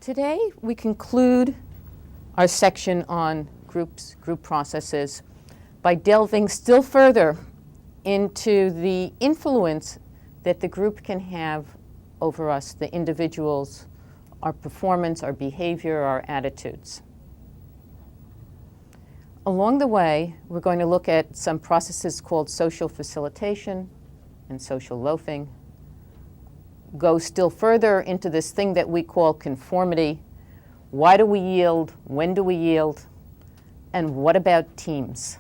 Today we conclude our section on groups, group processes, by delving still further into the influence that the group can have over us, the individuals, our performance, our behavior, our attitudes. Along the way, we're going to look at some processes called social facilitation and social loafing, go still further into this thing that we call conformity. Why do we yield? When do we yield? And what about teams?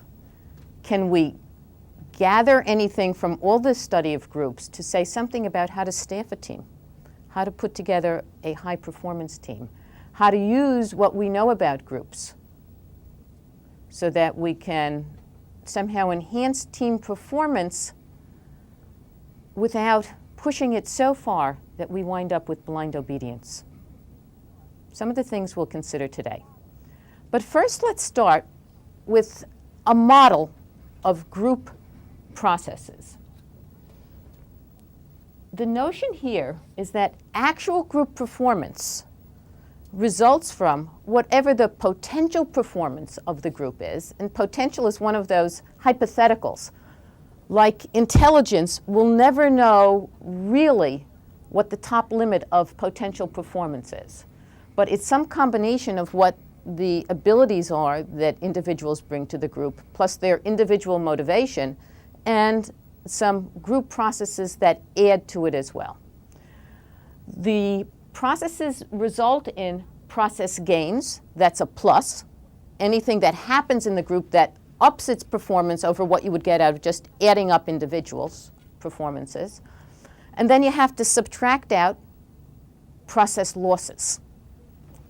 Can we gather anything from all this study of groups to say something about how to staff a team, how to put together a high-performance team, how to use what we know about groups so that we can somehow enhance team performance without pushing it so far that we wind up with blind obedience? Some of the things we'll consider today. But first, let's start with a model of group processes. The notion here is that actual group performance results from whatever the potential performance of the group is, and potential is one of those hypotheticals. Like intelligence, we'll never know really what the top limit of potential performance is. But it's some combination of what the abilities are that individuals bring to the group, plus their individual motivation, and some group processes that add to it as well. The processes result in process gains. That's a plus. Anything that happens in the group that ups its performance over what you would get out of just adding up individuals' performances. And then you have to subtract out process losses.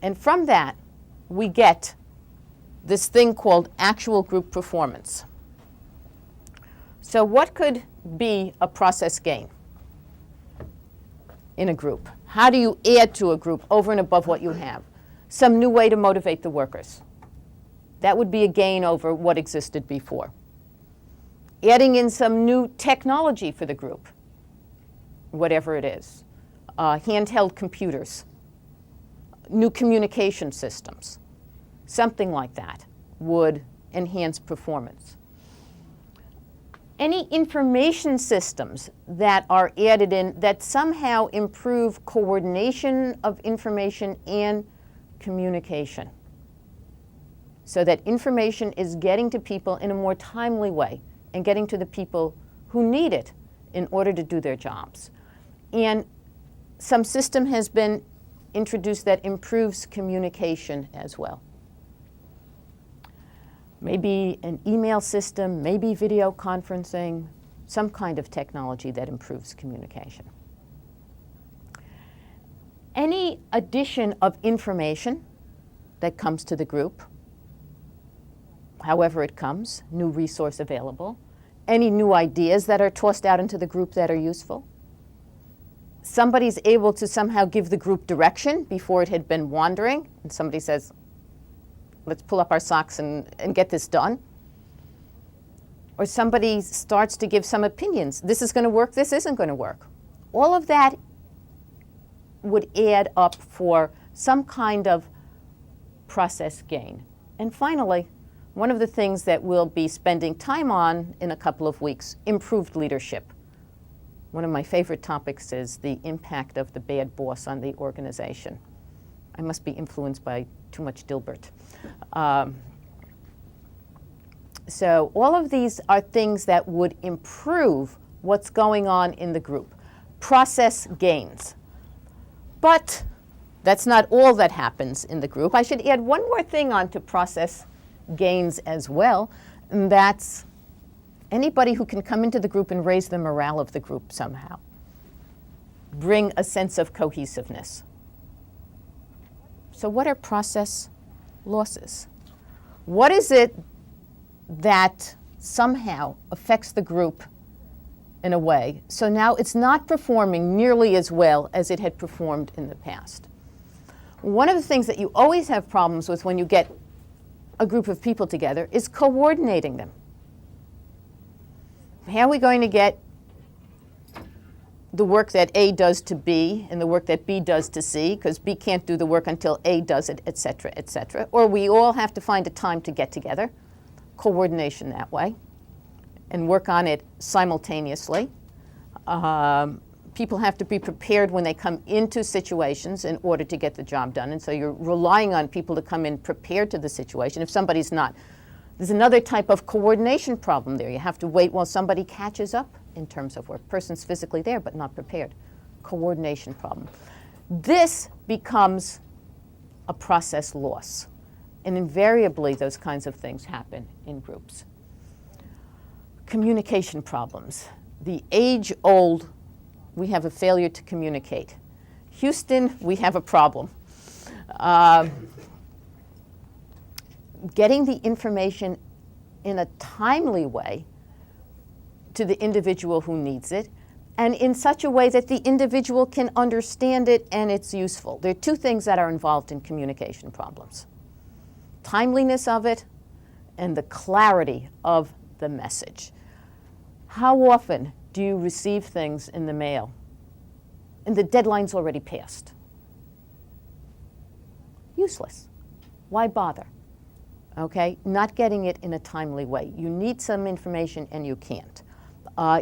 And from that, we get this thing called actual group performance. So what could be a process gain in a group? How do you add to a group over and above what you have? Some new way to motivate the workers. That would be a gain over what existed before. Adding in some new technology for the group, whatever it is. Handheld computers, new communication systems, something like that would enhance performance. Any information systems that are added in that somehow improve coordination of information and communication, so that information is getting to people in a more timely way and getting to the people who need it in order to do their jobs. And some system has been introduced that improves communication as well. Maybe an email system, maybe video conferencing, some kind of technology that improves communication. Any addition of information that comes to the group, however it comes, new resource available, any new ideas that are tossed out into the group that are useful. Somebody's able to somehow give the group direction before it had been wandering, and somebody says, let's pull up our socks and get this done. Or somebody starts to give some opinions. This is going to work, this isn't going to work. All of that would add up for some kind of process gain. And finally, one of the things that we'll be spending time on in a couple of weeks, improved leadership. One of my favorite topics is the impact of the bad boss on the organization. I must be influenced by too much Dilbert. So all of these are things that would improve what's going on in the group. Process gains. But that's not all that happens in the group. I should add one more thing onto process gains as well, and that's anybody who can come into the group and raise the morale of the group somehow. Bring a sense of cohesiveness. So what are process losses? What is it that somehow affects the group in a way, so now it's not performing nearly as well as it had performed in the past? One of the things that you always have problems with when you get a group of people together is coordinating them. How are we going to get the work that A does to B and the work that B does to C, because B can't do the work until A does it, et cetera, et cetera. Or we all have to find a time to get together, coordination that way, and work on it simultaneously. People have to be prepared when they come into situations in order to get the job done. And so you're relying on people to come in prepared to the situation. If somebody's not, there's another type of coordination problem there. You have to wait while somebody catches up in terms of work. Person's physically there but not prepared. Coordination problem. This becomes a process loss. And invariably those kinds of things happen in groups. Communication problems. The age-old, we have a failure to communicate. Houston, we have a problem. Getting the information in a timely way to the individual who needs it, and in such a way that the individual can understand it and it's useful. There are two things that are involved in communication problems: timeliness of it and the clarity of the message. How often do you receive things in the mail and the deadline's already passed? Useless. Why bother? Okay, not getting it in a timely way. You need some information and you can't.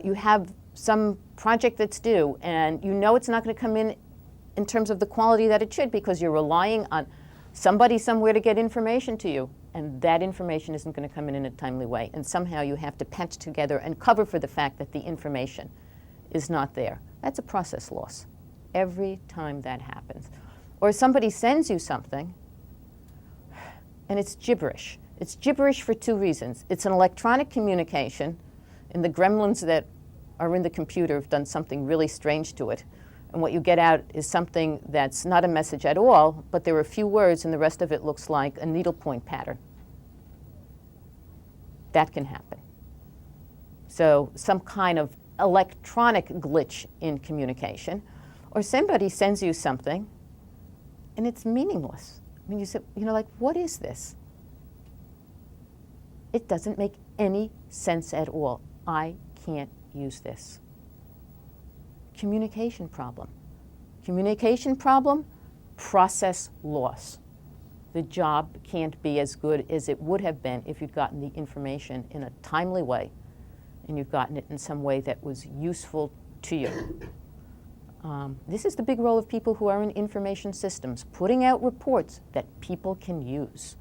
You have some project that's due and you know it's not going to come in terms of the quality that it should because you're relying on somebody somewhere to get information to you, and that information isn't going to come in a timely way, and somehow you have to patch together and cover for the fact that the information is not there. That's a process loss every time that happens. Or somebody sends you something and it's gibberish. It's gibberish for two reasons. It's an electronic communication, and the gremlins that are in the computer have done something really strange to it. And what you get out is something that's not a message at all, but there are a few words and the rest of it looks like a needlepoint pattern. That can happen. So some kind of electronic glitch in communication. Or somebody sends you something and it's meaningless. I mean, you say, like, what is this? It doesn't make any sense at all. I can't use this. Communication problem. Communication problem, process loss. The job can't be as good as it would have been if you'd gotten the information in a timely way and you've gotten it in some way that was useful to you. This is the big role of people who are in information systems, putting out reports that people can use.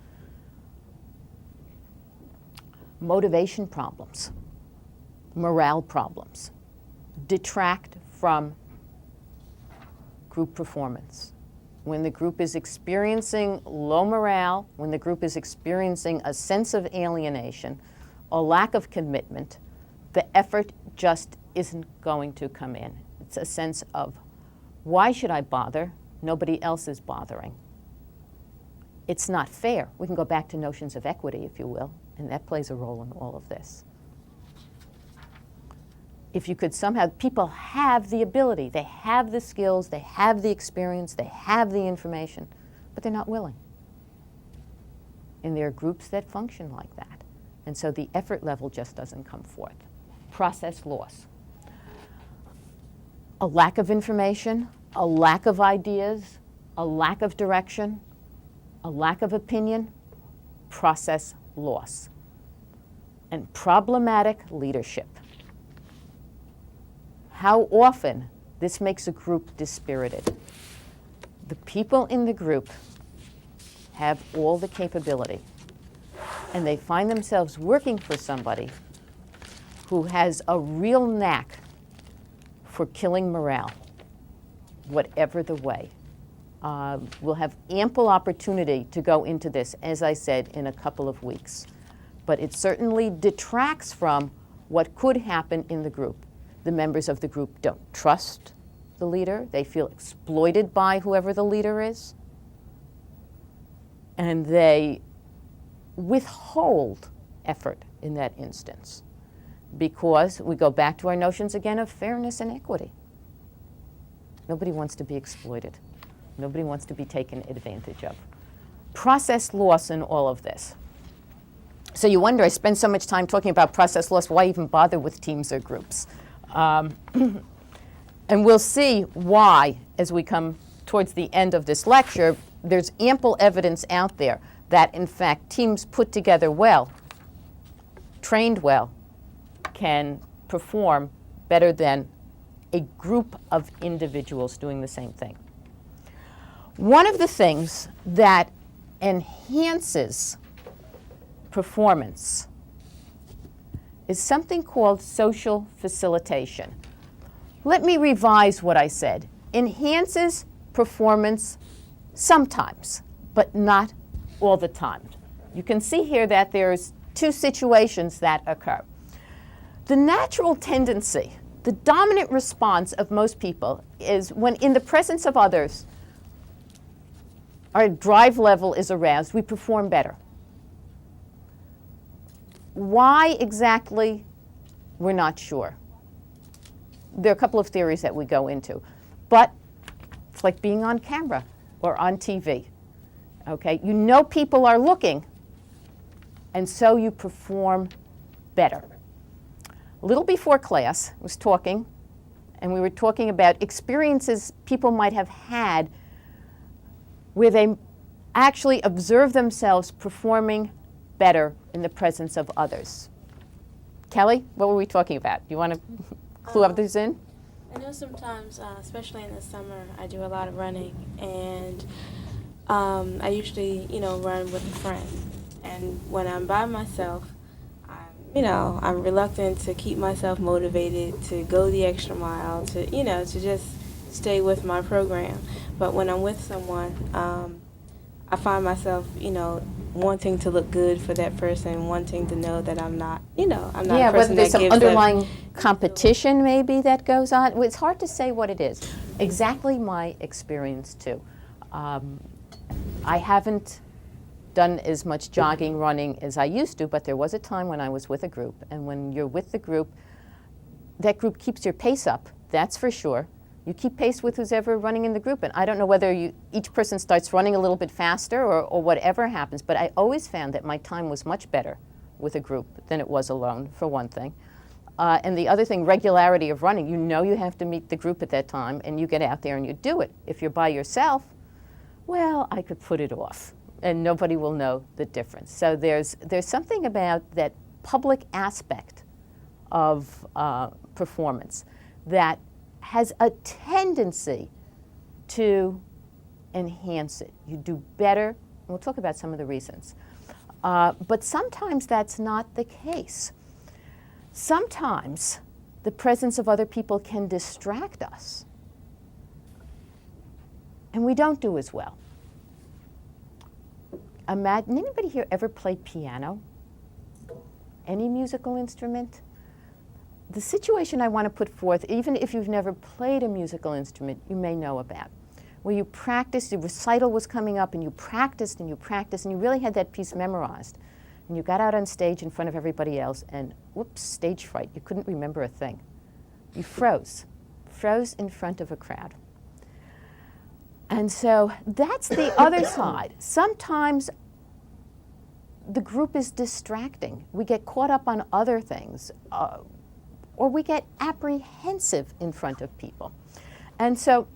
Motivation problems, morale problems, detract from group performance. When the group is experiencing low morale, when the group is experiencing a sense of alienation, a lack of commitment, the effort just isn't going to come in. It's a sense of, why should I bother? Nobody else is bothering. It's not fair. We can go back to notions of equity, if you will, and that plays a role in all of this. If you could somehow, people have the ability, they have the skills, they have the experience, they have the information, but they're not willing. And there are groups that function like that. And so the effort level just doesn't come forth. Process loss. A lack of information, a lack of ideas, a lack of direction, a lack of opinion, process loss. And problematic leadership. How often this makes a group dispirited. The people in the group have all the capability, and they find themselves working for somebody who has a real knack for killing morale, whatever the way. We'll have ample opportunity to go into this, as I said, in a couple of weeks. But it certainly detracts from what could happen in the group. The members of the group don't trust the leader. They feel exploited by whoever the leader is. And they withhold effort in that instance because we go back to our notions again of fairness and equity. Nobody wants to be exploited. Nobody wants to be taken advantage of. Process loss in all of this. So you wonder, I spend so much time talking about process loss, why even bother with teams or groups? And we'll see why as we come towards the end of this lecture. There's ample evidence out there that, in fact, teams put together well, trained well, can perform better than a group of individuals doing the same thing. One of the things that enhances performance is something called social facilitation. Let me revise what I said. Enhances performance sometimes, but not all the time. You can see here that there's two situations that occur. The natural tendency, the dominant response of most people is when in the presence of others, our drive level is aroused, we perform better. Why exactly? We're not sure. There are a couple of theories that we go into, but it's like being on camera or on TV. Okay, you know people are looking, and so you perform better. A little before class, I was talking, and we were talking about experiences people might have had where they actually observe themselves performing better in the presence of others. Kelly, what were we talking about? Do you want to clue others in? I know sometimes, especially in the summer, I do a lot of running, and I usually, run with a friend. And when I'm by myself, I'm reluctant to keep myself motivated to go the extra mile, to just stay with my program. But when I'm with someone, I find myself, wanting to look good for that person, wanting to know that I'm not, I'm not a person that gives them. Yeah, whether there's some underlying competition maybe that goes on. It's hard to say what it is. Exactly my experience too. I haven't done as much jogging, running as I used to, but there was a time when I was with a group, and when you're with the group, that group keeps your pace up, that's for sure. You keep pace with who's ever running in the group, and I don't know whether each person starts running a little bit faster or whatever happens, but I always found that my time was much better with a group than it was alone, for one thing. And the other thing, regularity of running. You know you have to meet the group at that time, and you get out there and you do it. If you're by yourself, well, I could put it off, and nobody will know the difference. So there's something about that public aspect of performance that has a tendency to enhance it. You do better, and we'll talk about some of the reasons. But sometimes that's not the case. Sometimes the presence of other people can distract us, and we don't do as well. Imagine, anybody here ever play piano? Any musical instrument? The situation I want to put forth, even if you've never played a musical instrument, you may know about, where you practiced, your recital was coming up, and you practiced, and you practiced, and you really had that piece memorized. And you got out on stage in front of everybody else, and whoops, stage fright, you couldn't remember a thing. You froze in front of a crowd. And so that's the other side. Sometimes the group is distracting. We get caught up on other things, or we get apprehensive in front of people. And so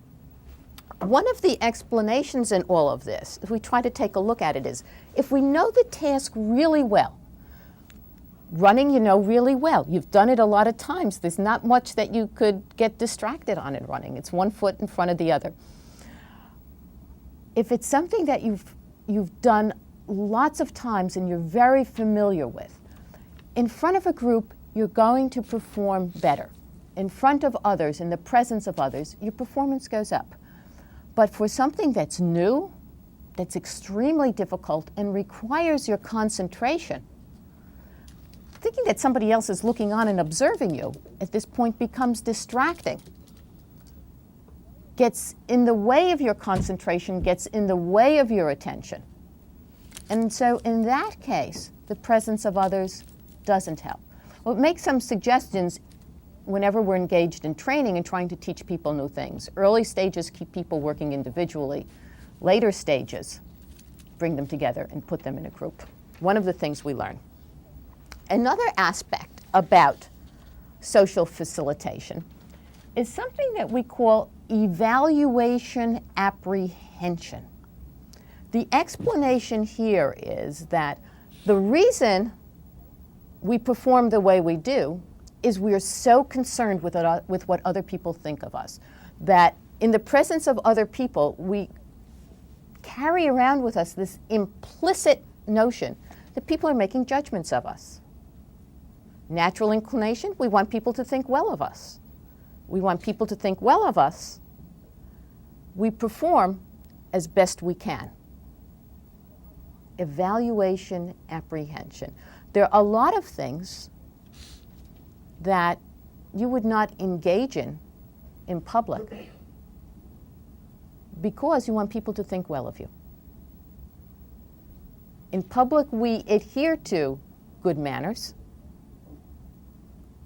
one of the explanations in all of this, if we try to take a look at it, is if we know the task really well, running you know really well, you've done it a lot of times, there's not much that you could get distracted on in running. It's one foot in front of the other. If it's something that you've done lots of times and you're very familiar with, in front of a group, you're going to perform better. In front of others, in the presence of others, your performance goes up. But for something that's new, that's extremely difficult and requires your concentration, thinking that somebody else is looking on and observing you at this point becomes distracting. Gets in the way of your concentration, gets in the way of your attention. And so in that case, the presence of others doesn't help. We'll make some suggestions whenever we're engaged in training and trying to teach people new things. Early stages keep people working individually. Later stages bring them together and put them in a group. One of the things we learn. Another aspect about social facilitation is something that we call evaluation apprehension. The explanation here is that the reason we perform the way we do is we are so concerned with what other people think of us, that in the presence of other people, we carry around with us this implicit notion that people are making judgments of us. Natural inclination, we want people to think well of us. We want people to think well of us. We perform as best we can. Evaluation apprehension. There are a lot of things that you would not engage in public because you want people to think well of you. In public, we adhere to good manners.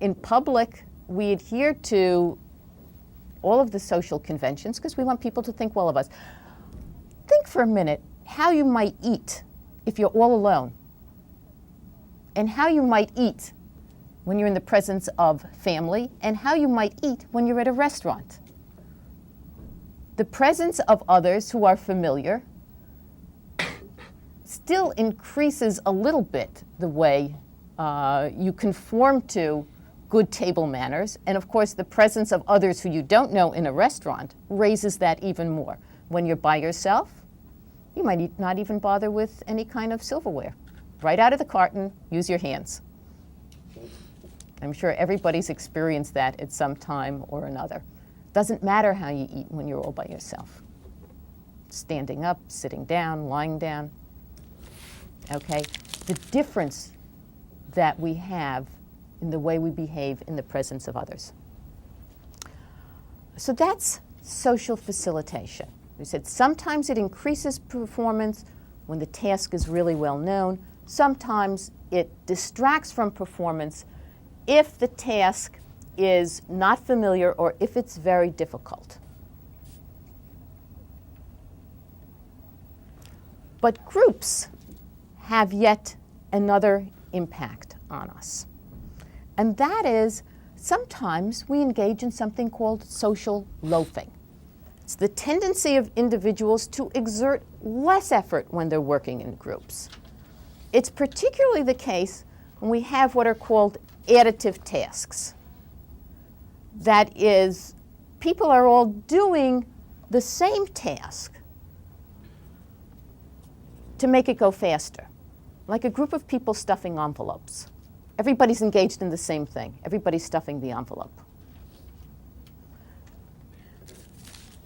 In public, we adhere to all of the social conventions because we want people to think well of us. Think for a minute how you might eat if you're all alone, and how you might eat when you're in the presence of family, and how you might eat when you're at a restaurant. The presence of others who are familiar still increases a little bit the way you conform to good table manners, and of course the presence of others who you don't know in a restaurant raises that even more. When you're by yourself, you might not even bother with any kind of silverware. Right out of the carton, use your hands. I'm sure everybody's experienced that at some time or another. Doesn't matter how you eat when you're all by yourself. Standing up, sitting down, lying down. Okay? The difference that we have in the way we behave in the presence of others. So that's social facilitation. We said sometimes it increases performance when the task is really well known. Sometimes it distracts from performance if the task is not familiar or if it's very difficult. But groups have yet another impact on us. And that is, sometimes we engage in something called social loafing. It's the tendency of individuals to exert less effort when they're working in groups. It's particularly the case when we have what are called additive tasks. That is, people are all doing the same task to make it go faster. Like a group of people stuffing envelopes. Everybody's engaged in the same thing. Everybody's stuffing the envelope.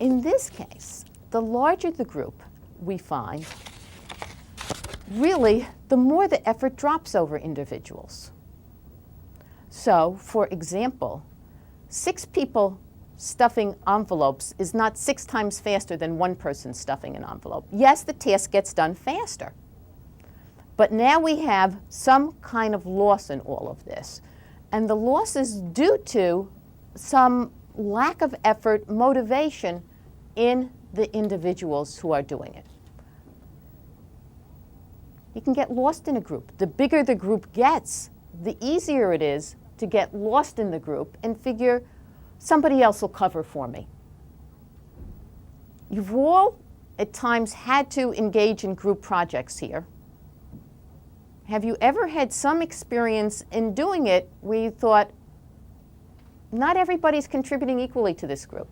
In this case, the larger the group we find, really, the more the effort drops over individuals. So, for example, 6 people stuffing envelopes is not 6 times faster than one person stuffing an envelope. Yes, the task gets done faster. But now we have some kind of loss in all of this. And the loss is due to some lack of effort, motivation in the individuals who are doing it. You can get lost in a group. The bigger the group gets, the easier it is to get lost in the group and figure somebody else will cover for me. You've all at times had to engage in group projects here. Have you ever had some experience in doing it where you thought, not everybody's contributing equally to this group?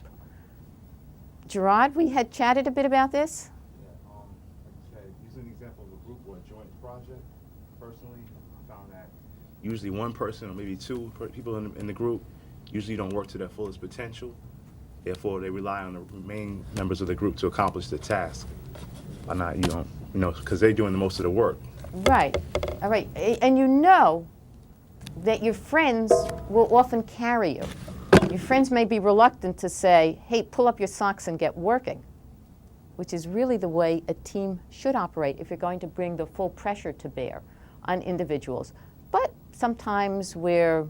Gerard, we had chatted a bit about this. Yeah, like you said, using an example of a group or a joint project, personally, I found that usually one person or maybe 2 people in the group usually don't work to their fullest potential. Therefore, they rely on the remaining members of the group to accomplish the task. By not, because they're doing the most of the work. Right. All right. And you know that your friends will often carry you. Your friends may be reluctant to say, hey, pull up your socks and get working, which is really the way a team should operate if you're going to bring the full pressure to bear on individuals. But sometimes we're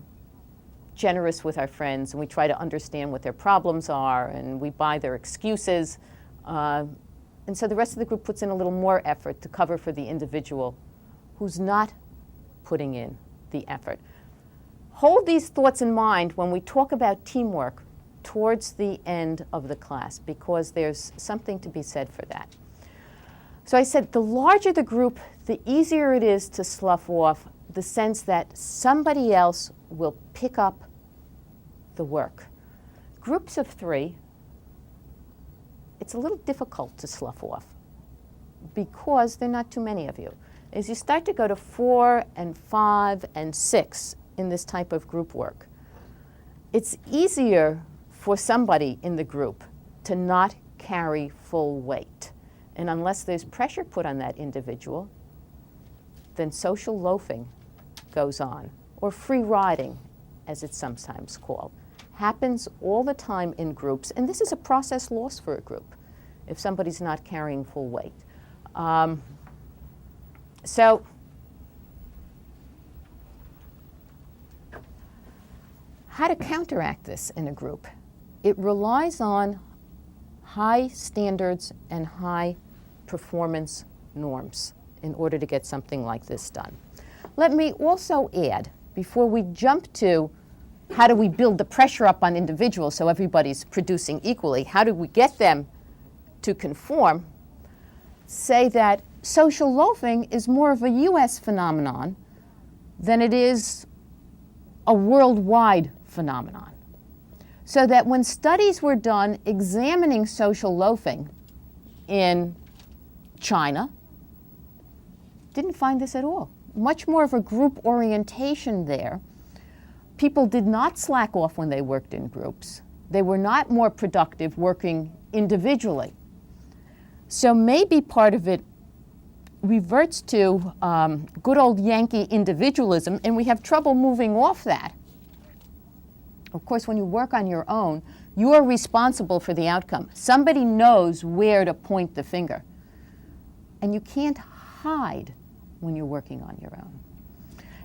generous with our friends and we try to understand what their problems are and we buy their excuses. And so the rest of the group puts in a little more effort to cover for the individual who's not putting in the effort. Hold these thoughts in mind when we talk about teamwork towards the end of the class because there's something to be said for that. So I said the larger the group, the easier it is to slough off the sense that somebody else will pick up the work. Groups of 3, it's a little difficult to slough off because there are not too many of you. As you start to go to 4 and 5 and 6 in this type of group work, it's easier for somebody in the group to not carry full weight. And unless there's pressure put on that individual, then social loafing goes on, or free riding, as it's sometimes called. Happens all the time in groups, and this is a process loss for a group if somebody's not carrying full weight. So how to counteract this in a group? It relies on high standards and high performance norms in order to get something like this done. Let me also add, before we jump to how do we build the pressure up on individuals so everybody's producing equally, how do we get them to conform, say that social loafing is more of a US phenomenon than it is a worldwide phenomenon. So that when studies were done examining social loafing in China, didn't find this at all. Much more of a group orientation there. People did not slack off when they worked in groups. They were not more productive working individually. So maybe part of it reverts to good old Yankee individualism, and we have trouble moving off that. Of course, when you work on your own, you are responsible for the outcome. Somebody knows where to point the finger. And you can't hide when you're working on your own.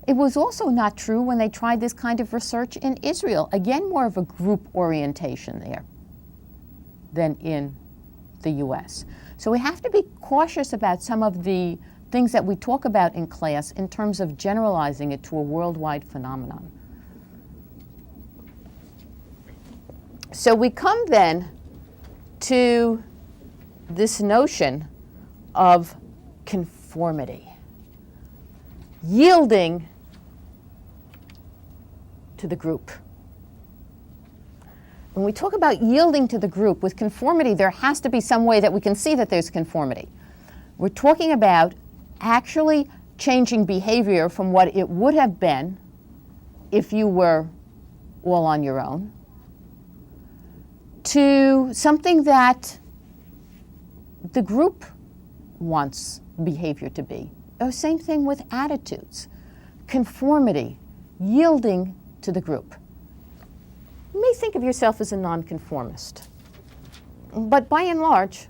It was also not true when they tried this kind of research in Israel. Again, more of a group orientation there than in the US. So we have to be cautious about some of the things that we talk about in class in terms of generalizing it to a worldwide phenomenon. So we come then to this notion of conformity, yielding to the group. When we talk about yielding to the group, with conformity, there has to be some way that we can see that there's conformity. We're talking about actually changing behavior from what it would have been if you were all on your own to something that the group wants behavior to be. Oh, same thing with attitudes. Conformity, yielding to the group. You may think of yourself as a nonconformist, but by and large,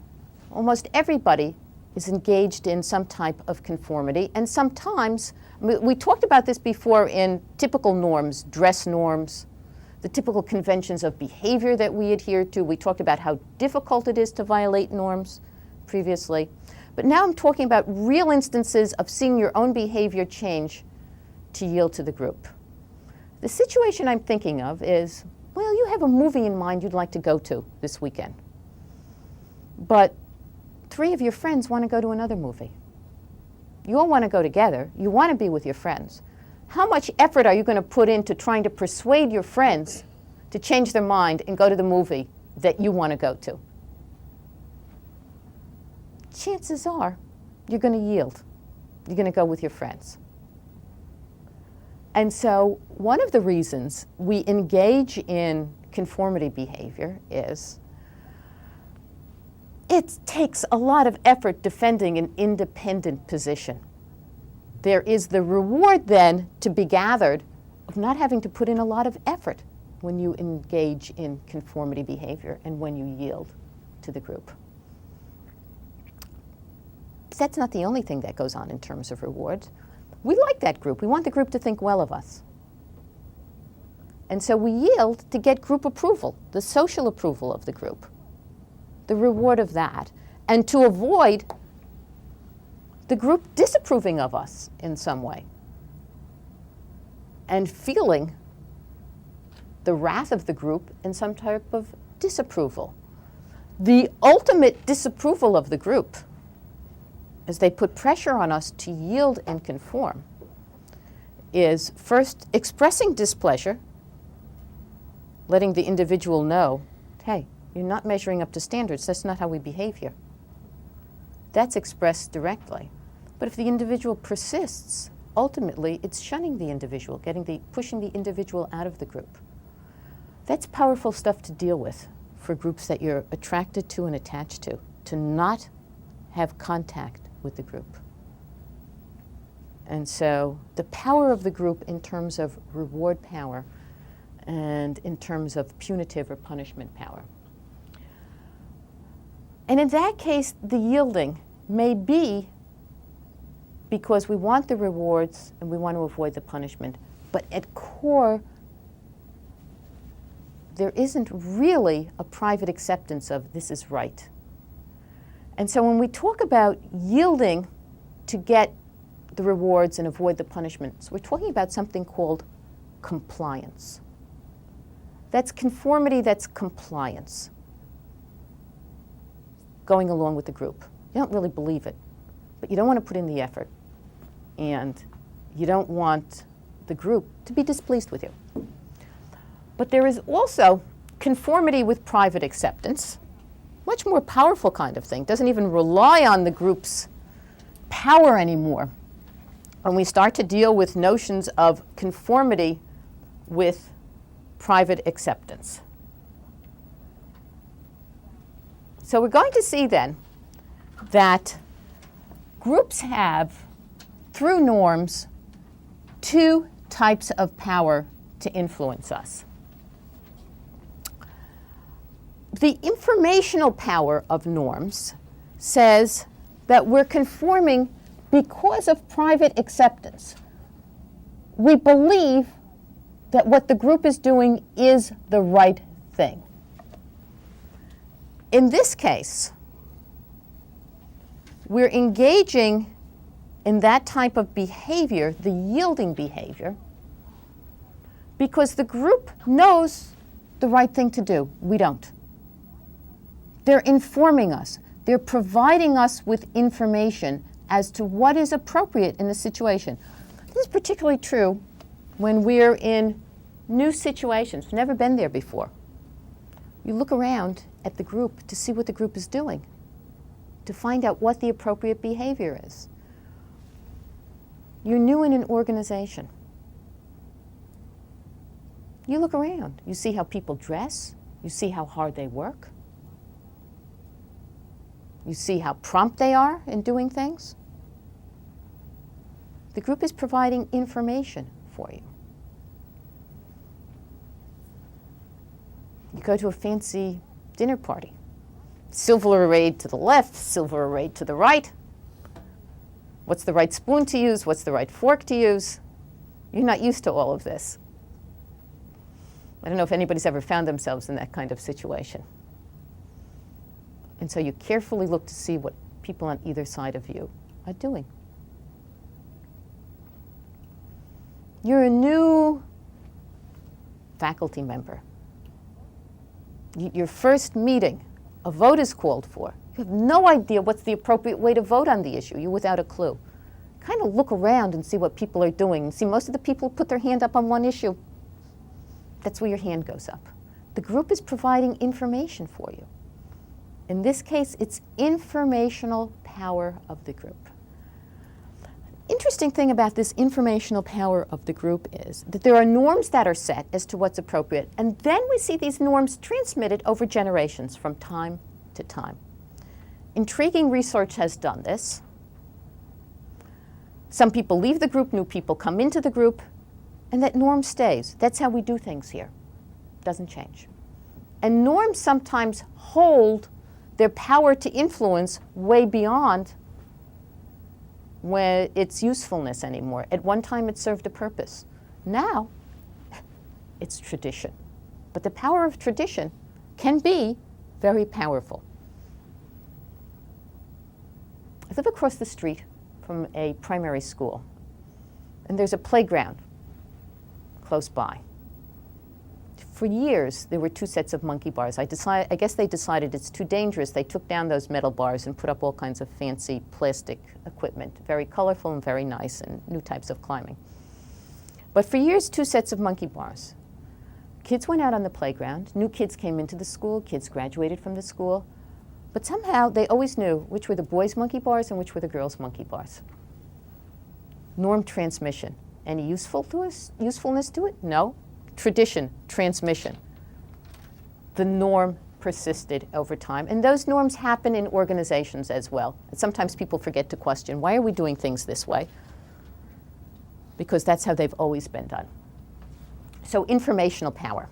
almost everybody is engaged in some type of conformity, and sometimes, we talked about this before in typical norms, dress norms, the typical conventions of behavior that we adhere to. We talked about how difficult it is to violate norms previously. But now I'm talking about real instances of seeing your own behavior change to yield to the group. The situation I'm thinking of is, well, you have a movie in mind you'd like to go to this weekend. But 3 of your friends want to go to another movie. You all want to go together. You want to be with your friends. How much effort are you going to put into trying to persuade your friends to change their mind and go to the movie that you want to go to? Chances are you're going to yield. You're going to go with your friends. And so one of the reasons we engage in conformity behavior is it takes a lot of effort defending an independent position. There is the reward then to be gathered of not having to put in a lot of effort when you engage in conformity behavior and when you yield to the group. But that's not the only thing that goes on in terms of rewards. We like that group. We want the group to think well of us. And so we yield to get group approval, the social approval of the group, the reward of that, and to avoid the group disapproving of us in some way and feeling the wrath of the group and some type of disapproval. The ultimate disapproval of the group, as they put pressure on us to yield and conform, is first expressing displeasure, letting the individual know, hey, you're not measuring up to standards. That's not how we behave here. That's expressed directly. But if the individual persists, ultimately it's shunning the individual, pushing the individual out of the group. That's powerful stuff to deal with for groups that you're attracted to and attached to not have contact with the group. And so the power of the group in terms of reward power and in terms of punitive or punishment power. And in that case, the yielding may be because we want the rewards and we want to avoid the punishment. But at core, there isn't really a private acceptance of this is right. And so when we talk about yielding to get the rewards and avoid the punishments, we're talking about something called compliance. That's conformity, that's compliance. Going along with the group. You don't really believe it, but you don't want to put in the effort. And you don't want the group to be displeased with you. But there is also conformity with private acceptance, much more powerful kind of thing. Doesn't even rely on the group's power anymore. When we start to deal with notions of conformity with private acceptance. So we're going to see then that groups have, through norms, two types of power to influence us. The informational power of norms says that we're conforming because of private acceptance. We believe that what the group is doing is the right thing. In this case, we're engaging in that type of behavior, the yielding behavior, because the group knows the right thing to do. We don't. They're informing us. They're providing us with information as to what is appropriate in the situation. This is particularly true when we're in new situations. We've never been there before. You look around at the group to see what the group is doing, to find out what the appropriate behavior is. You're new in an organization. You look around. You see how people dress. You see how hard they work. You see how prompt they are in doing things. The group is providing information for you. You go to a fancy dinner party. Silver arrayed to the left, silver arrayed to the right. What's the right spoon to use? What's the right fork to use? You're not used to all of this. I don't know if anybody's ever found themselves in that kind of situation. And so you carefully look to see what people on either side of you are doing. You're a new faculty member. Your first meeting, a vote is called for. You have no idea what's the appropriate way to vote on the issue. You're without a clue. Kind of look around and see what people are doing. And see, most of the people put their hand up on one issue. That's where your hand goes up. The group is providing information for you. In this case, it's informational power of the group. Interesting thing about this informational power of the group is that there are norms that are set as to what's appropriate, and then we see these norms transmitted over generations from time to time. Intriguing research has done this. Some people leave the group, new people come into the group, and that norm stays. That's how we do things here. Doesn't change. And norms sometimes hold their power to influence way beyond when its usefulness anymore. At one time it served a purpose. Now it's tradition. But the power of tradition can be very powerful. I live across the street from a primary school, and there's a playground close by. For years, there were 2 sets of monkey bars. I guess they decided it's too dangerous. They took down those metal bars and put up all kinds of fancy plastic equipment, very colorful and very nice, and new types of climbing. But for years, 2 sets of monkey bars. Kids went out on the playground. New kids came into the school. Kids graduated from the school. But somehow, they always knew which were the boys' monkey bars and which were the girls' monkey bars. Norm transmission. Any usefulness to it? No. Tradition, transmission. The norm persisted over time. And those norms happen in organizations as well. And sometimes people forget to question, why are we doing things this way? Because that's how they've always been done. So informational power.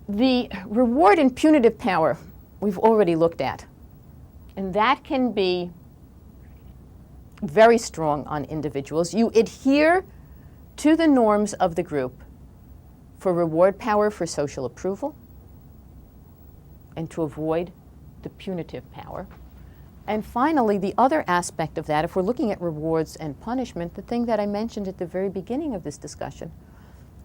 The reward and punitive power we've already looked at. And that can be very strong on individuals. You adhere to the norms of the group for reward power for social approval and to avoid the punitive power. And finally, the other aspect of that, if we're looking at rewards and punishment, the thing that I mentioned at the very beginning of this discussion,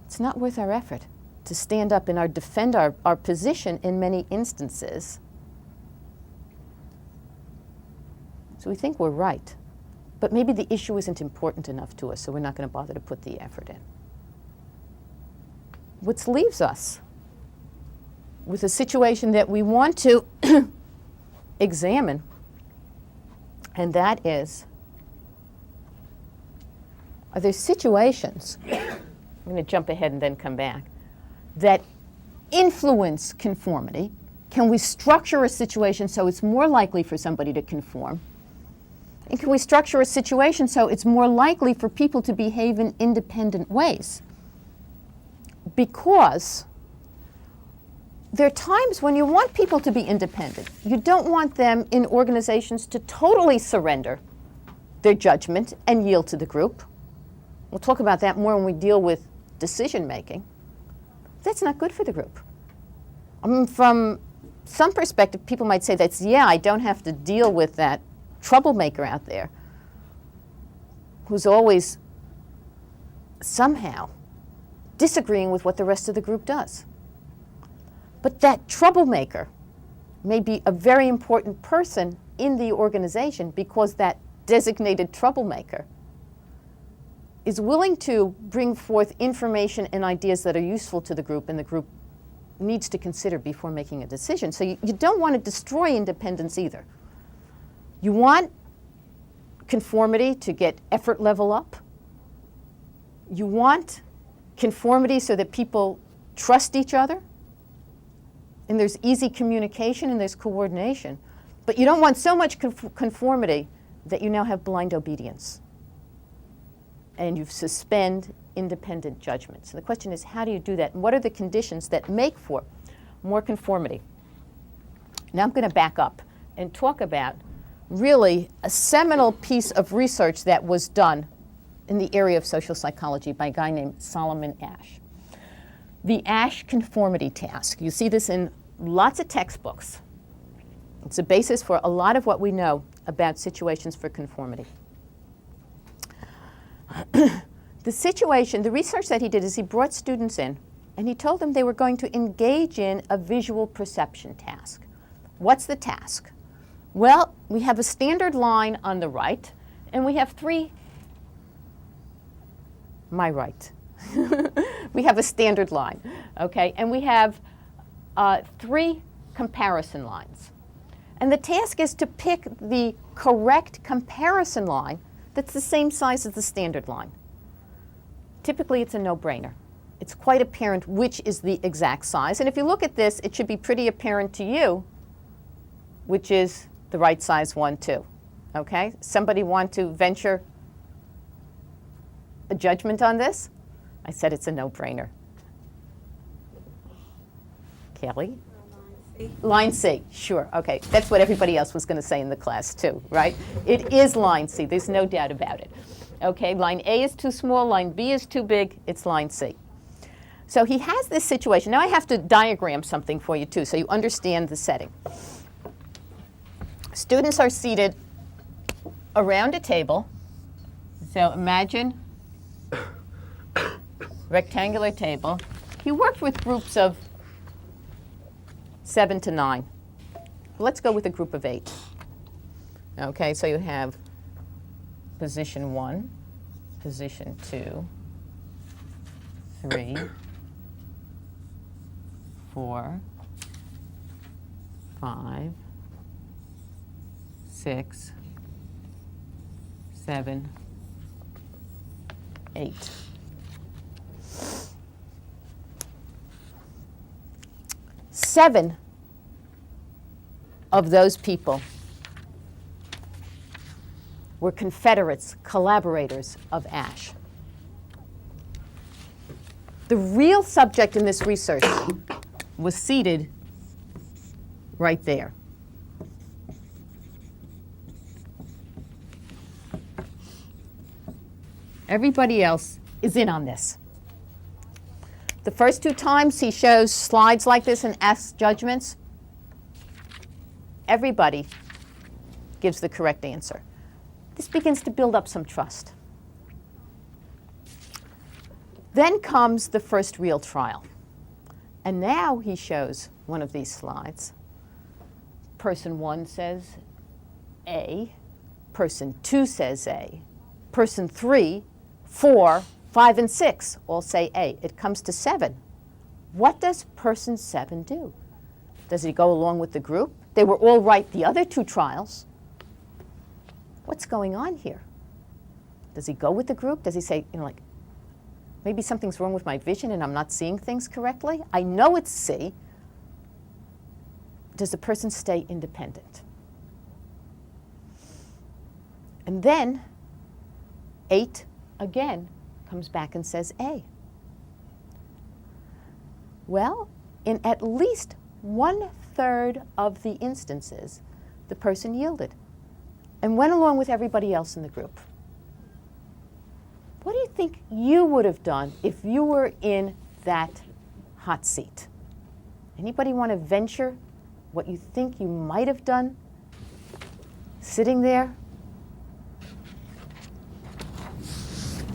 it's not worth our effort to stand up and defend our position in many instances. So we think we're right. But maybe the issue isn't important enough to us, so we're not going to bother to put the effort in. Which leaves us with a situation that we want to examine, and that is, are there situations, I'm going to jump ahead and then come back, that influence conformity? Can we structure a situation so it's more likely for somebody to conform? And can we structure a situation so it's more likely for people to behave in independent ways? Because there are times when you want people to be independent. You don't want them in organizations to totally surrender their judgment and yield to the group. We'll talk about that more when we deal with decision making. That's not good for the group. From some perspective, people might say I don't have to deal with that troublemaker out there who's always somehow disagreeing with what the rest of the group does. But that troublemaker may be a very important person in the organization because that designated troublemaker is willing to bring forth information and ideas that are useful to the group and the group needs to consider before making a decision. So you don't want to destroy independence either. You want conformity to get effort level up. You want conformity so that people trust each other and there's easy communication and there's coordination. But you don't want so much conformity that you now have blind obedience and you suspend independent judgment. So the question is, how do you do that? And what are the conditions that make for more conformity? Now I'm going to back up and talk about really a seminal piece of research that was done in the area of social psychology by a guy named Solomon Asch. The Asch conformity task. You see this in lots of textbooks. It's a basis for a lot of what we know about situations for conformity. The research that he did is he brought students in and he told them they were going to engage in a visual perception task. What's the task? Well, we have a standard line on the right, and we have we have a standard line, okay? And we have 3 comparison lines. And the task is to pick the correct comparison line that's the same size as the standard line. Typically, it's a no-brainer. It's quite apparent which is the exact size. And if you look at this, it should be pretty apparent to you which is the right size one too. Okay? Somebody want to venture a judgment on this? I said it's a no-brainer. Kelly? Line C, sure, okay. That's what everybody else was going to say in the class too, right? It is line C, there's no doubt about it. Okay, line A is too small, line B is too big, it's line C. So he has this situation. Now I have to diagram something for you too, so you understand the setting. Students are seated around a table. So imagine rectangular table. He worked with groups of 7 to 9. Let's go with a group of 8. Okay, so you have position 1, position 2, 3, 4, 5, 6, 7, 8. Seven of those people were Confederates, collaborators of Ash. The real subject in this research was seated right there. Everybody else is in on this. The first 2 times he shows slides like this and asks judgments, everybody gives the correct answer. This begins to build up some trust. Then comes the first real trial. And now he shows one of these slides. Person 1 says A. Person 2 says A. Person 3, 4, 5, and 6 all say A. It comes to 7. What does person 7 do? Does he go along with the group? They were all right the other 2 trials. What's going on here? Does he go with the group? Does he say, like, maybe something's wrong with my vision and I'm not seeing things correctly? I know it's C. Does the person stay independent? And then 8 again comes back and says A. Well, in at least 1/3 of the instances, the person yielded and went along with everybody else in the group. What do you think you would have done if you were in that hot seat? Anybody want to venture what you think you might have done sitting there?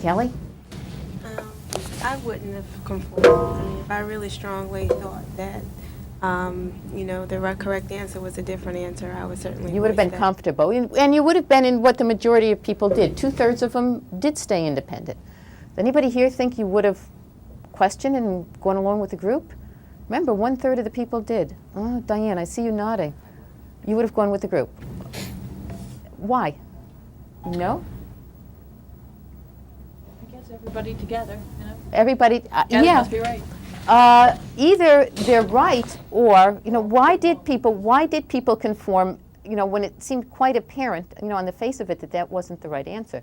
Kelly? I wouldn't have conformed. I mean, if I really strongly thought that, the correct answer was a different answer, I would certainly. You would have been comfortable, and you would have been in what the majority of people did. 2/3 of them did stay independent. Does anybody here think you would have questioned and gone along with the group? Remember, 1/3 of the people did. Oh, Diane, I see you nodding. You would have gone with the group. Why? No? Everybody together, Everybody, That yeah. must be right. Either they're right, or why did people conform? When it seemed quite apparent, on the face of it, that wasn't the right answer.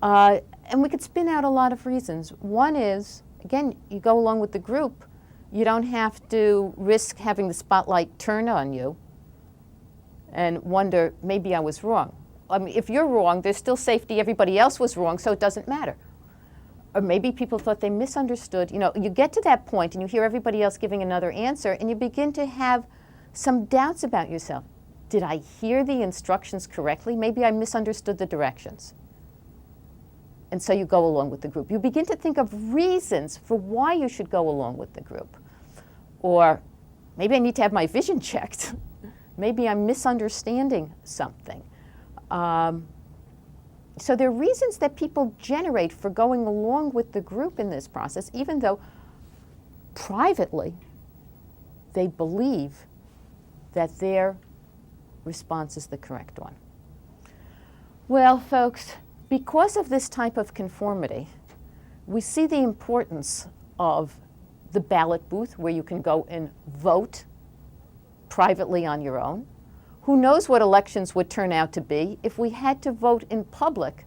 And we could spin out a lot of reasons. One is, again, you go along with the group. You don't have to risk having the spotlight turned on you and wonder, maybe I was wrong. I mean, if you're wrong, there's still safety. Everybody else was wrong, so it doesn't matter. Or maybe people thought they misunderstood. You get to that point and you hear everybody else giving another answer and you begin to have some doubts about yourself. Did I hear the instructions correctly? Maybe I misunderstood the directions. And so you go along with the group. You begin to think of reasons for why you should go along with the group. Or maybe I need to have my vision checked. Maybe I'm misunderstanding something. So there are reasons that people generate for going along with the group in this process, even though privately they believe that their response is the correct one. Well, folks, because of this type of conformity, we see the importance of the ballot booth where you can go and vote privately on your own. Who knows what elections would turn out to be if we had to vote in public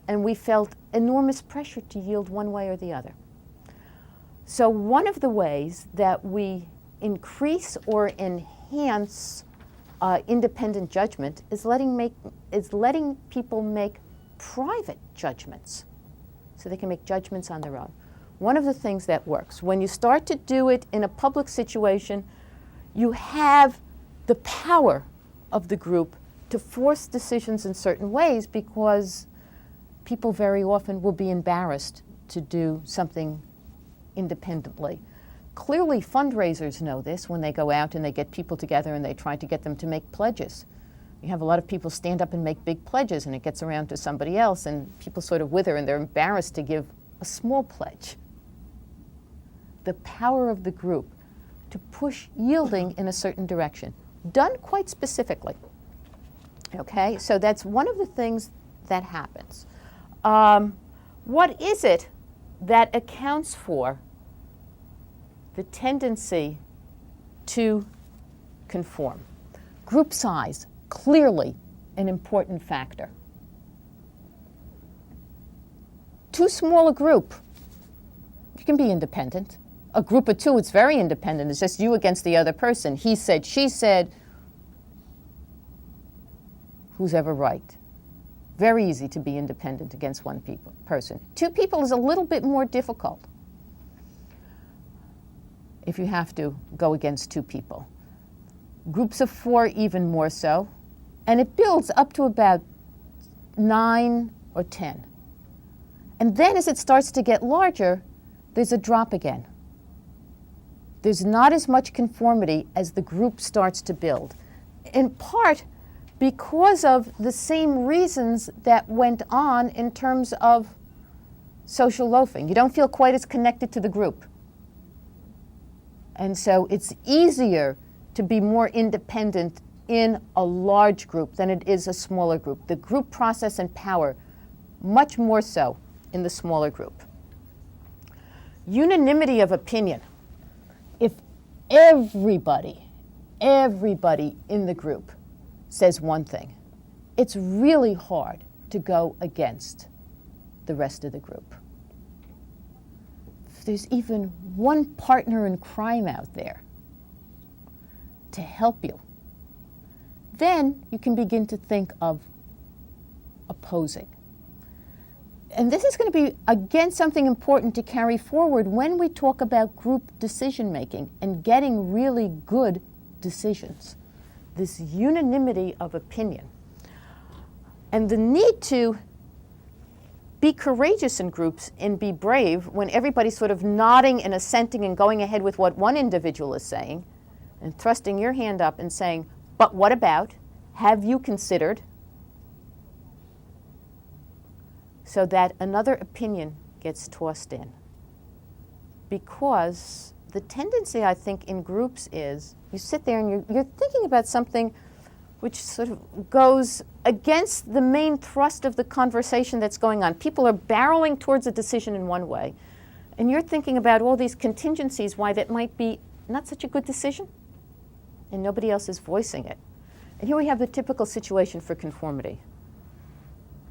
and we felt enormous pressure to yield one way or the other. So one of the ways that we increase or enhance independent judgment is letting people make private judgments so they can make judgments on their own. One of the things that works, when you start to do it in a public situation, you have the power of the group to force decisions in certain ways because people very often will be embarrassed to do something independently. Clearly, fundraisers know this when they go out and they get people together and they try to get them to make pledges. You have a lot of people stand up and make big pledges, and it gets around to somebody else, and people sort of wither, and they're embarrassed to give a small pledge. The power of the group to push yielding in a certain direction, done quite specifically. Okay, so that's one of the things that happens. What is it that accounts for the tendency to conform? Group size, clearly an important factor. Too small a group, you can be independent. A group of two, it's very independent. It's just you against the other person. He said, she said. Who's ever right? Very easy to be independent against one person. Two people is a little bit more difficult if you have to go against two people. Groups of four, even more so. And it builds up to about 9 or 10. And then as it starts to get larger, there's a drop again. There's not as much conformity as the group starts to build. In part because of the same reasons that went on in terms of social loafing. You don't feel quite as connected to the group. And so it's easier to be more independent in a large group than it is a smaller group. The group process and power, much more so in the smaller group. Unanimity of opinion. If everybody in the group says one thing, it's really hard to go against the rest of the group. If there's even one partner in crime out there to help you, then you can begin to think of opposing. And this is going to be, again, something important to carry forward when we talk about group decision making and getting really good decisions. This unanimity of opinion. And the need to be courageous in groups and be brave when everybody's sort of nodding and assenting and going ahead with what one individual is saying and thrusting your hand up and saying, but what about? Have you considered? So that another opinion gets tossed in. Because the tendency, I think, in groups is you sit there and you're thinking about something which sort of goes against the main thrust of the conversation that's going on. People are barreling towards a decision in one way, and you're thinking about all these contingencies why that might be not such a good decision, and nobody else is voicing it. And here we have the typical situation for conformity.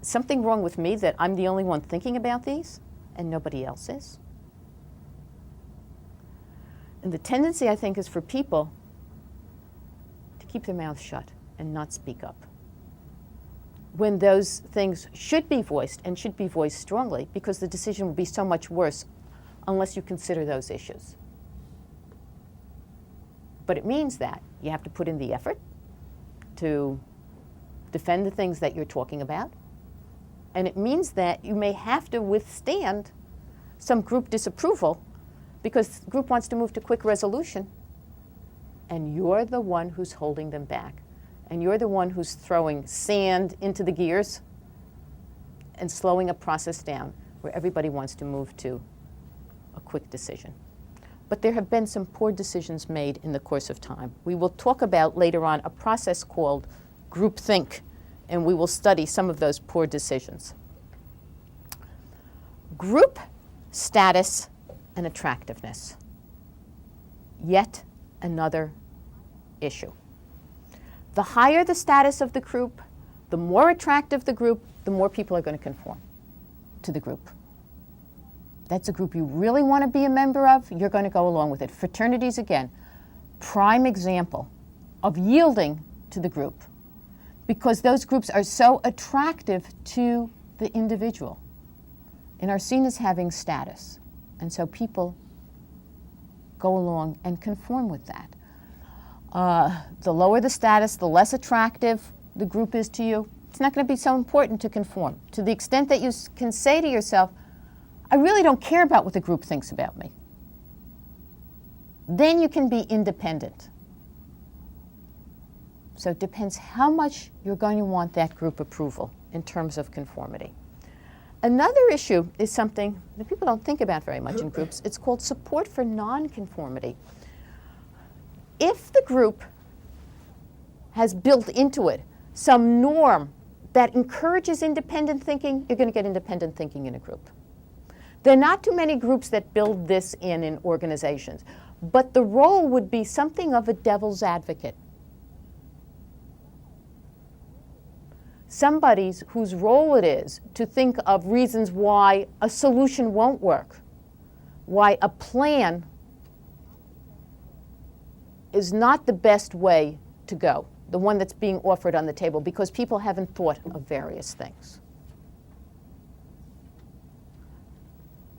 Something wrong with me that I'm the only one thinking about these, and nobody else is? And the tendency, I think, is for people to keep their mouths shut and not speak up when those things should be voiced and should be voiced strongly, because the decision will be so much worse unless you consider those issues. But it means that you have to put in the effort to defend the things that you're talking about. And it means that you may have to withstand some group disapproval because the group wants to move to quick resolution. And you're the one who's holding them back. And you're the one who's throwing sand into the gears and slowing a process down where everybody wants to move to a quick decision. But there have been some poor decisions made in the course of time. We will talk about later on a process called groupthink, and we will study some of those poor decisions. Group status and attractiveness. Yet another issue. The higher the status of the group, the more attractive the group, the more people are going to conform to the group. That's a group you really want to be a member of, you're going to go along with it. Fraternities, again, prime example of yielding to the group, because those groups are so attractive to the individual and are seen as having status. And so people go along and conform with that. The lower the status, the less attractive the group is to you. It's not going to be so important to conform, to the extent that you can say to yourself, I really don't care about what the group thinks about me. Then you can be independent. So it depends how much you're going to want that group approval in terms of conformity. Another issue is something that people don't think about very much in groups. It's called support for nonconformity. If the group has built into it some norm that encourages independent thinking, you're going to get independent thinking in a group. There are not too many groups that build this in organizations, but the role would be something of a devil's advocate. Somebody whose role it is to think of reasons why a solution won't work, why a plan is not the best way to go, the one that's being offered on the table, because people haven't thought of various things.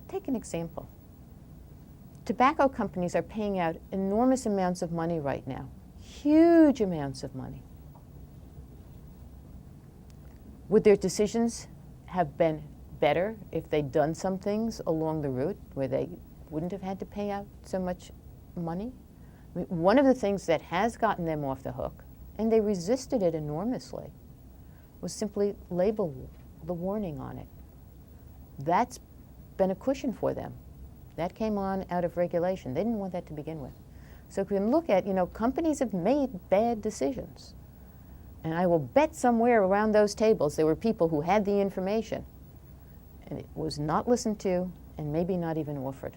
Take an example. Tobacco companies are paying out enormous amounts of money right now, huge amounts of money. Would their decisions have been better if they'd done some things along the route where they wouldn't have had to pay out so much money? I mean, one of the things that has gotten them off the hook, and they resisted it enormously, was simply label the warning on it. That's been a cushion for them. That came on out of regulation. They didn't want that to begin with. So if we can look at, companies have made bad decisions. And I will bet somewhere around those tables there were people who had the information, and it was not listened to and maybe not even offered.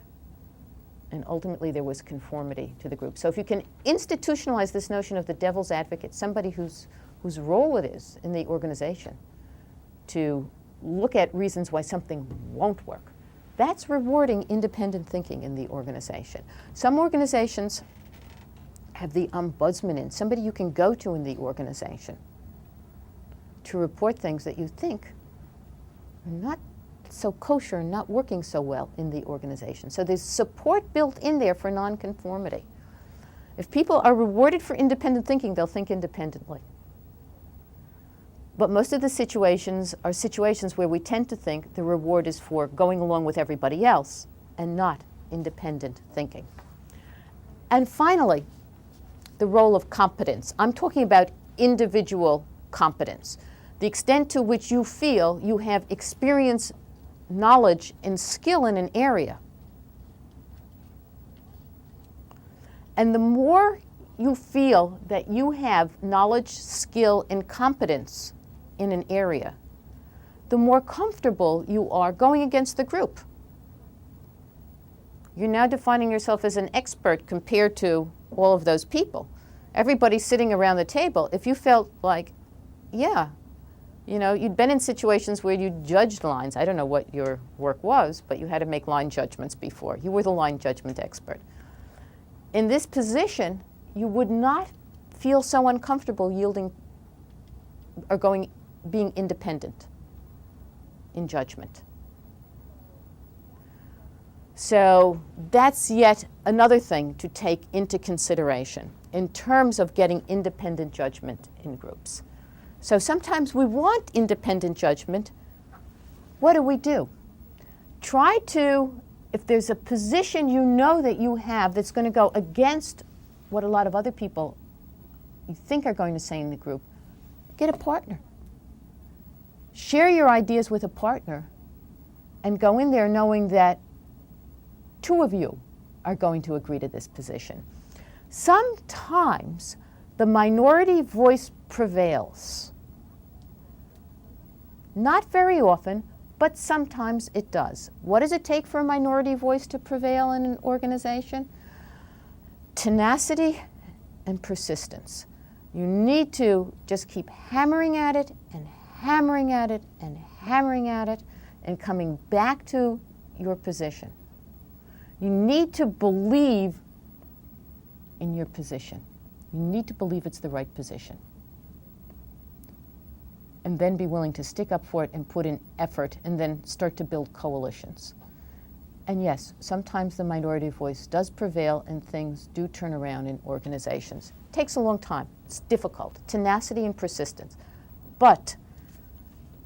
And ultimately there was conformity to the group. So if you can institutionalize this notion of the devil's advocate, somebody whose role it is in the organization to look at reasons why something won't work, that's rewarding independent thinking in the organization. Some organizations have the ombudsman in, somebody you can go to in the organization to report things that you think are not so kosher and not working so well in the organization. So there's support built in there for nonconformity. If people are rewarded for independent thinking, they'll think independently. But most of the situations are situations where we tend to think the reward is for going along with everybody else and not independent thinking. And finally, the role of competence. I'm talking about individual competence, the extent to which you feel you have experience, knowledge, and skill in an area. And the more you feel that you have knowledge, skill, and competence in an area, the more comfortable you are going against the group. You're now defining yourself as an expert compared to all of those people. Everybody's sitting around the table. If you felt like, you'd been in situations where you judged lines. I don't know what your work was, but you had to make line judgments before. You were the line judgment expert. In this position, you would not feel so uncomfortable yielding or being independent in judgment. So that's yet another thing to take into consideration in terms of getting independent judgment in groups. So sometimes we want independent judgment. What do? Try to, if there's a position you know that you have that's going to go against what a lot of other people you think are going to say in the group, get a partner. Share your ideas with a partner and go in there knowing that two of you are going to agree to this position. Sometimes the minority voice prevails. Not very often, but sometimes it does. What does it take for a minority voice to prevail in an organization? Tenacity and persistence. You need to just keep hammering at it and hammering at it and hammering at it and coming back to your position. You need to believe in your position. You need to believe it's the right position. And then be willing to stick up for it and put in effort and then start to build coalitions. And yes, sometimes the minority voice does prevail and things do turn around in organizations. It takes a long time. It's difficult. Tenacity and persistence. But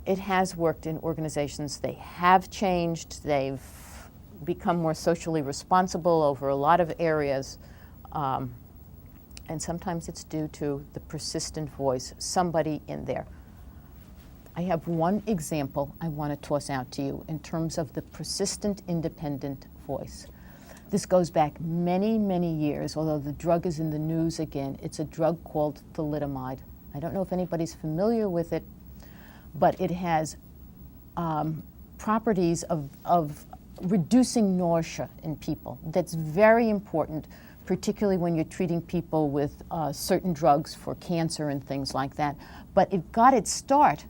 it has worked in organizations. They have changed. They've become more socially responsible over a lot of areas. And sometimes it's due to the persistent voice, somebody in there. I have one example I want to toss out to you in terms of the persistent independent voice. This goes back many, many years, although the drug is in the news again. It's a drug called thalidomide. I don't know if anybody's familiar with it, but it has properties of reducing nausea in people. That's very important, particularly when you're treating people with certain drugs for cancer and things like that. But it got its start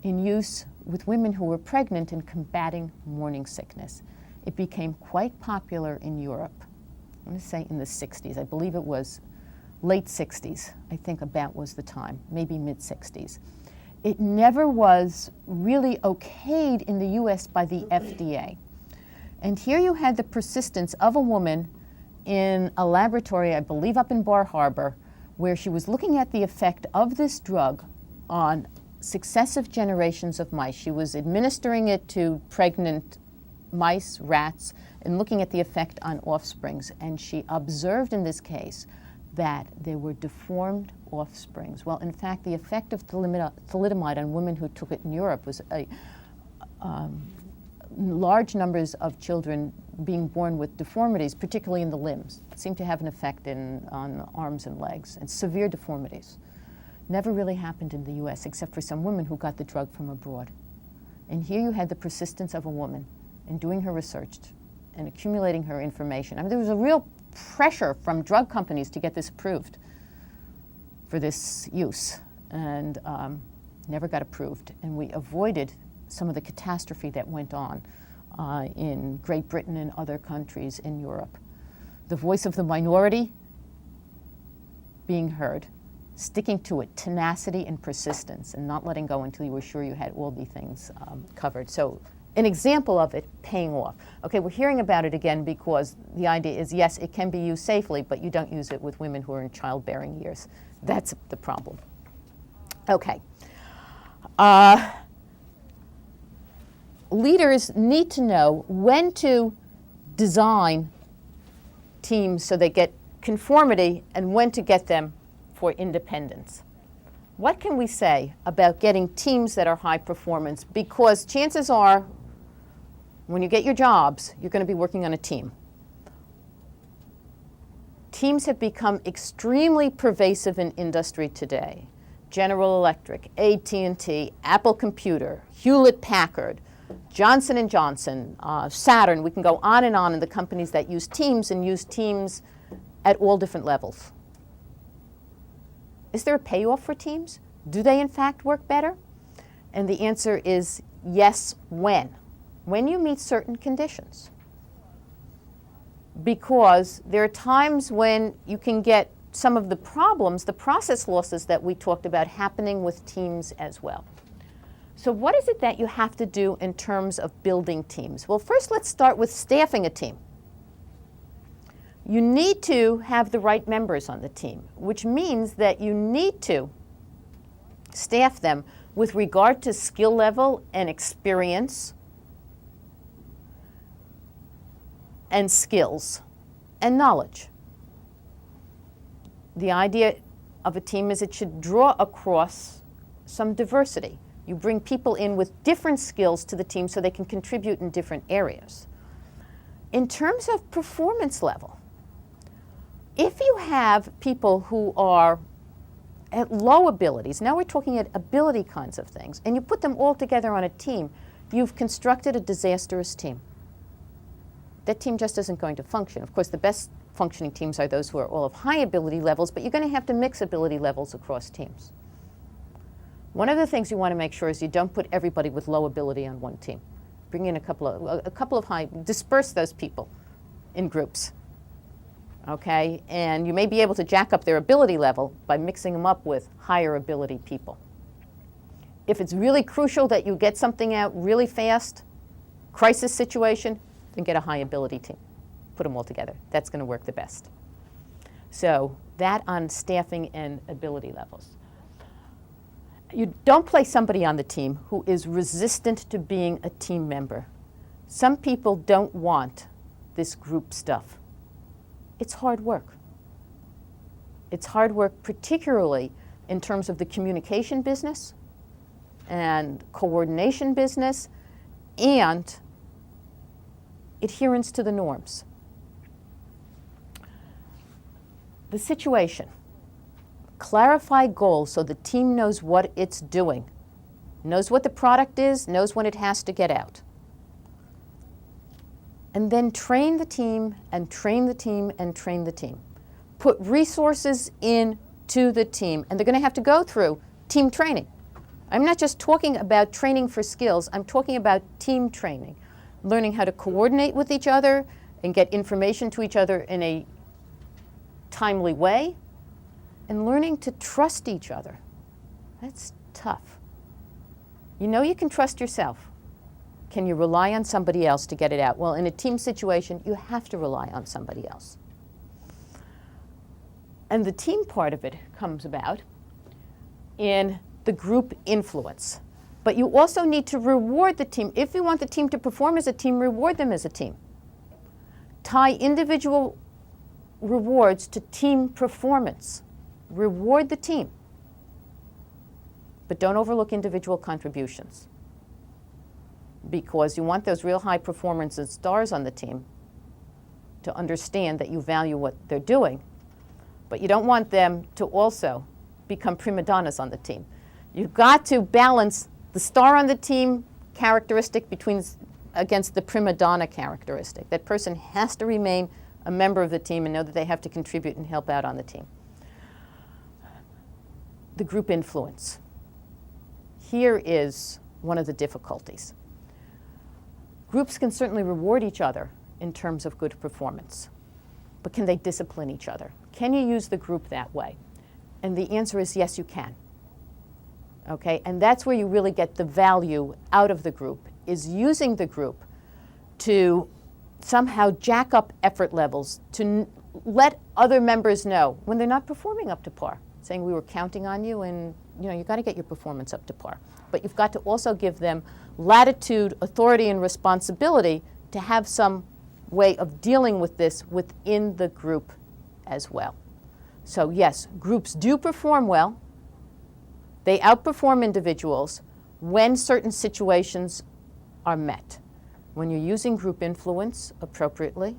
in use with women who were pregnant and combating morning sickness. It became quite popular in Europe, I'm going to say in the 60s. I believe it was late 60s, I think about was the time, maybe mid 60s. It never was really okayed in the US by the FDA. And here you had the persistence of a woman in a laboratory, I believe up in Bar Harbor, where she was looking at the effect of this drug on successive generations of mice. She was administering it to pregnant mice, rats, and looking at the effect on offsprings. And she observed in this case that there were deformed offsprings. Well, in fact, the effect of thalidomide on women who took it in Europe was large numbers of children being born with deformities, particularly in the limbs. It seemed to have an effect on the arms and legs, and severe deformities. Never really happened in the US, except for some women who got the drug from abroad. And here you had the persistence of a woman in doing her research and accumulating her information. I mean, there was a real pressure from drug companies to get this approved for this use, and never got approved. And we avoided some of the catastrophe that went on in Great Britain and other countries in Europe. The voice of the minority being heard, sticking to it, tenacity and persistence, and not letting go until you were sure you had all the things covered. So an example of it paying off. Okay, we're hearing about it again because the idea is, yes, it can be used safely, but you don't use it with women who are in childbearing years. That's the problem. Okay. Leaders need to know when to design teams so they get conformity and when to get them for independence. What can we say about getting teams that are high performance? Because chances are, when you get your jobs, you're going to be working on a team. Teams have become extremely pervasive in industry today. General Electric, AT&T, Apple Computer, Hewlett-Packard, Johnson & Johnson, Saturn, we can go on in the companies that use teams and use teams at all different levels. Is there a payoff for teams? Do they in fact work better? And the answer is yes, when? When you meet certain conditions. Because there are times when you can get some of the problems, the process losses that we talked about happening with teams as well. So what is it that you have to do in terms of building teams? Well, first let's start with staffing a team. You need to have the right members on the team, which means that you need to staff them with regard to skill level and experience and skills and knowledge. The idea of a team is it should draw across some diversity. You bring people in with different skills to the team so they can contribute in different areas. In terms of performance level, if you have people who are at low abilities, now we're talking at ability kinds of things, and you put them all together on a team, you've constructed a disastrous team. That team just isn't going to function. Of course, the best functioning teams are those who are all of high ability levels, but you're going to have to mix ability levels across teams. One of the things you want to make sure is you don't put everybody with low ability on one team. Bring in a couple of high, disperse those people in groups. Okay, and you may be able to jack up their ability level by mixing them up with higher ability people. If it's really crucial that you get something out really fast, crisis situation, then get a high ability team. Put them all together. That's going to work the best. So that on staffing and ability levels. You don't place somebody on the team who is resistant to being a team member. Some people don't want this group stuff. It's hard work. It's hard work, particularly in terms of the communication business and coordination business and adherence to the norms. The situation. Clarify goals so the team knows what it's doing, knows what the product is, knows when it has to get out. And then train the team and train the team and train the team. Put resources into the team, and they're going to have to go through team training. I'm not just talking about training for skills, I'm talking about team training, learning how to coordinate with each other and get information to each other in a timely way, and learning to trust each other. That's tough. You know you can trust yourself. Can you rely on somebody else to get it out? Well, in a team situation, you have to rely on somebody else. And the team part of it comes about in the group influence. But you also need to reward the team. If you want the team to perform as a team, reward them as a team. Tie individual rewards to team performance. Reward the team. But don't overlook individual contributions, because you want those real high performers and stars on the team to understand that you value what they're doing, but you don't want them to also become prima donnas on the team. You've got to balance the star on the team characteristic against the prima donna characteristic. That person has to remain a member of the team and know that they have to contribute and help out on the team. The group influence. Here is one of the difficulties. Groups can certainly reward each other in terms of good performance, but can they discipline each other? Can you use the group that way? And the answer is yes, you can. Okay, and that's where you really get the value out of the group, is using the group to somehow jack up effort levels, to let other members know when they're not performing up to par, saying we were counting on you and you got to get your performance up to par. But you've got to also give them latitude, authority, and responsibility to have some way of dealing with this within the group as well. So yes, groups do perform well. They outperform individuals when certain situations are met. When you're using group influence appropriately,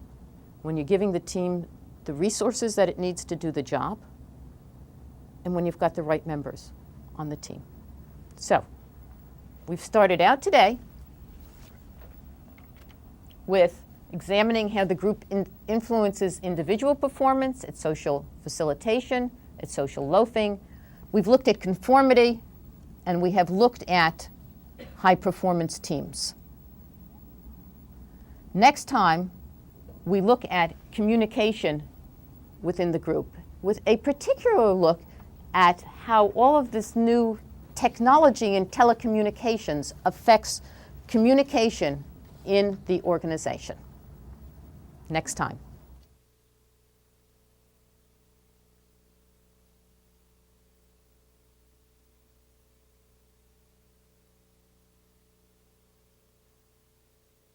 when you're giving the team the resources that it needs to do the job, and when you've got the right members on the team. So, we've started out today with examining how the group influences individual performance, its social facilitation, its social loafing. We've looked at conformity, and we have looked at high-performance teams. Next time, we look at communication within the group, with a particular look at how all of this new technology and telecommunications affects communication in the organization. Next time.